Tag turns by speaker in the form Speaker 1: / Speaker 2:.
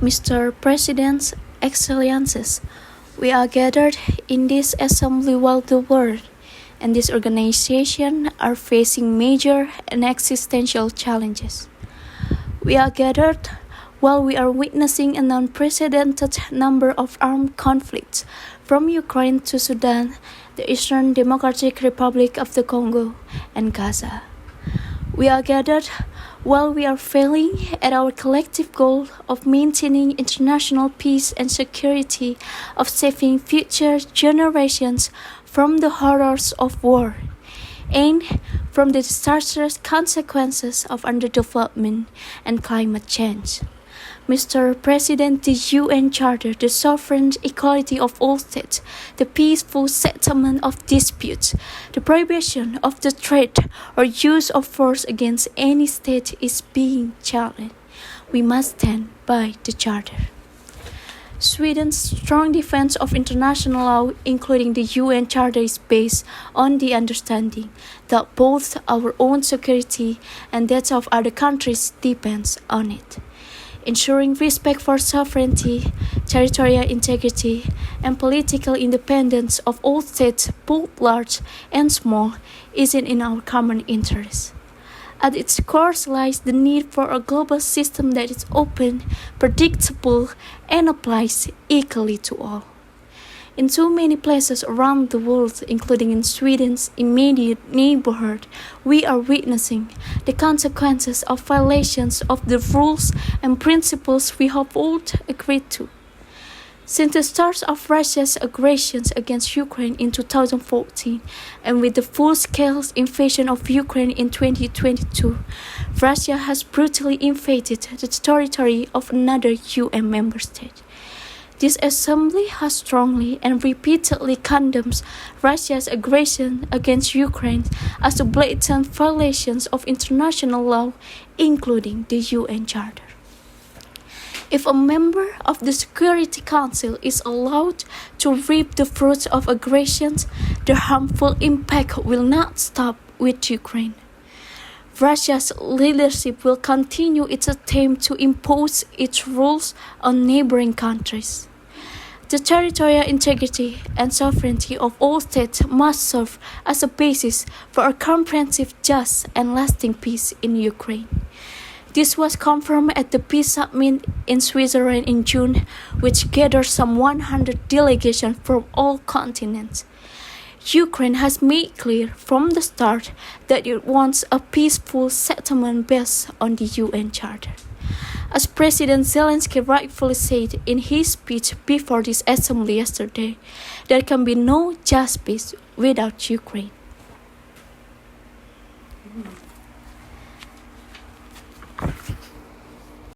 Speaker 1: Mr. President, Excellencies, we are gathered in this assembly while the world and this organization are facing major and existential challenges. We are gathered while we are witnessing an unprecedented number of armed conflicts from Ukraine to Sudan, the Eastern Democratic Republic of the Congo, and Gaza. We are gathered while we are failing at our collective goal of maintaining international peace and security, of saving future generations from the horrors of war, and from the disastrous consequences of underdevelopment and climate change. Mr. President, the UN Charter, the sovereign equality of all states, the peaceful settlement of disputes, the prohibition of the threat or use of force against any state is being challenged. We must stand by the Charter. Sweden's strong defense of international law, including the UN Charter, is based on the understanding that both our own security and that of other countries depends on it. Ensuring respect for sovereignty, territorial integrity, and political independence of all states, both large and small, is in our common interest. At its core lies the need for a global system that is open, predictable, and applies equally to all. In too many places around the world, including in Sweden's immediate neighborhood, we are witnessing the consequences of violations of the rules and principles we have all agreed to. Since the start of Russia's aggressions against Ukraine in 2014, and with the full-scale invasion of Ukraine in 2022, Russia has brutally invaded the territory of another UN member state. This assembly has strongly and repeatedly condemned Russia's aggression against Ukraine as a blatant violation of international law, including the UN Charter. If a member of the Security Council is allowed to reap the fruits of aggressions, the harmful impact will not stop with Ukraine. Russia's leadership will continue its attempt to impose its rules on neighboring countries. The territorial integrity and sovereignty of all states must serve as a basis for a comprehensive, just, and lasting peace in Ukraine. This was confirmed at the Peace Summit in Switzerland in June, which gathered some 100 delegations from all continents. Ukraine has made clear from the start that it wants a peaceful settlement based on the UN Charter. As President Zelensky rightfully said in his speech before this assembly yesterday, there can be no just peace without Ukraine.